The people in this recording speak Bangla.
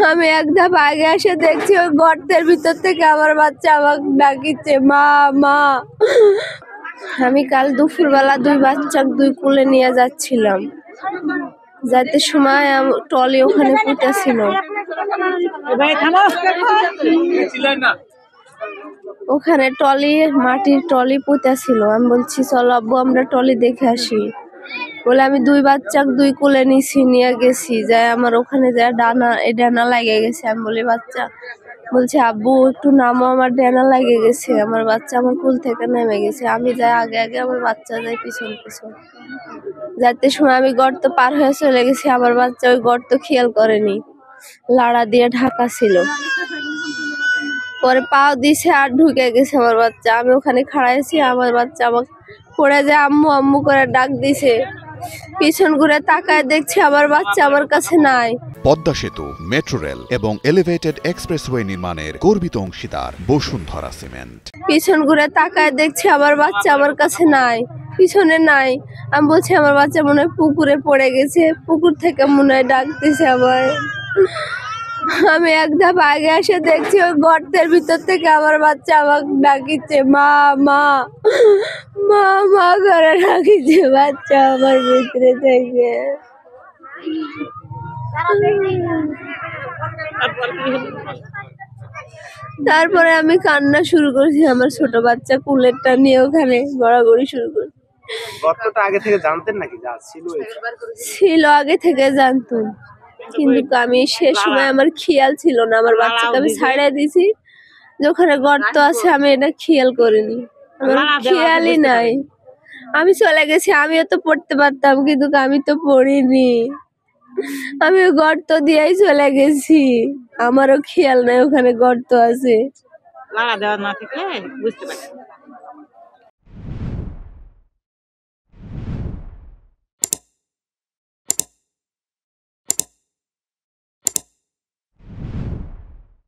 আমি এক ধাপ আগে এসে দেখছি ওই গর্তের ভিতর থেকে আমার বাচ্চা আমাকে ডাকিচ্ছে, মা মা। আমি কাল দুপুরবেলা দুই বাচ্চা কুলে নিয়ে যাচ্ছিলাম, যাইতে সময় ট্রলি ওখানে পুঁতেছিল। ওখানে ট্রলি, মাটির ট্রলি পুঁতেছিল। আমি বলছি চলো আব্বু আমরা ট্রলি দেখে আসি। বলে আমি দুই বাচ্চা কুলে নিয়ে গেছি, যাই আমার ওখানে যায় ডানা লাগে গেছে। আমি বলি বাচ্চা, বলছে আব্বু একটু নামো, আমার ডানা লাগে গেছে, আমার বাচ্চা আমার কুল থেকে নেমে গেছে। আমি যাই আগে আগে, আমার বাচ্চা যায় পিছন পিছন। যাতে সময় আমি গর্ত পার হয়ে চলে গেছি, আমার বাচ্চা ওই গর্ত খেয়াল করেনি, লাড়া দিয়ে ঢাকা ছিল। পরে পাও দিছে আর ঢুকে গেছে আমার বাচ্চা। আমি ওখানে খাড়াইছি, আমার বাচ্চা আমাকে পড়ে যায় আম্মু আম্মু করে ডাক দিছে। পিছন ঘুরে তাকায় দেখছি আমার বাচ্চা আমার কাছে নাই। পদ্মা সেতু, মেট্রো রেল এবং এলিভেটেড এক্সপ্রেসওয়ে নির্মাণের গর্বিত অংশীদার বসুন্ধরা সিমেন্ট। পিছন ঘুরে তাকায় দেখছি আমার বাচ্চা আমার কাছে নাই, পিছনে নাই। আমি বলছি আমার বাচ্চা মনে হয় পুকুরে পড়ে গেছে, পুকুর থেকে মনে হয় ডাকতেছে আবার। আমি এক ধাপ আগে এসে দেখছি ওই গর্তের ভিতর থেকে আমার বাচ্চা আমাকে ডাকিচ্ছে, মা মা মা মা করে ডাকিচ্ছে বাচ্চা আমার ভিতরে থেকে। তারপরে আমি কান্না শুরু করছি, আমার ছোট বাচ্চা কুলেরটা নিয়ে ওখানে গড়াগড়ি শুরু করছি। গর্তটা আগে থেকে জানতেন নাকি যা ছিল? আগে থেকে জানতাম, কিন্তু আমি সে সময় আমার খেয়াল ছিল না। আমার বাচ্চাকে আমি ছাড়িয়ে দিছি যে ওখানে গর্ত আছে, আমি এটা খেয়াল করিনি, আমার খেয়ালই নাই। আমি চলে গেছি, আমিও তো পড়তে পারতাম, কিন্তু আমি তো পড়িনি। আমি গর্ত দিয়েই চলে গেছি, আমারও খেয়াল নাই ওখানে গর্ত আছে।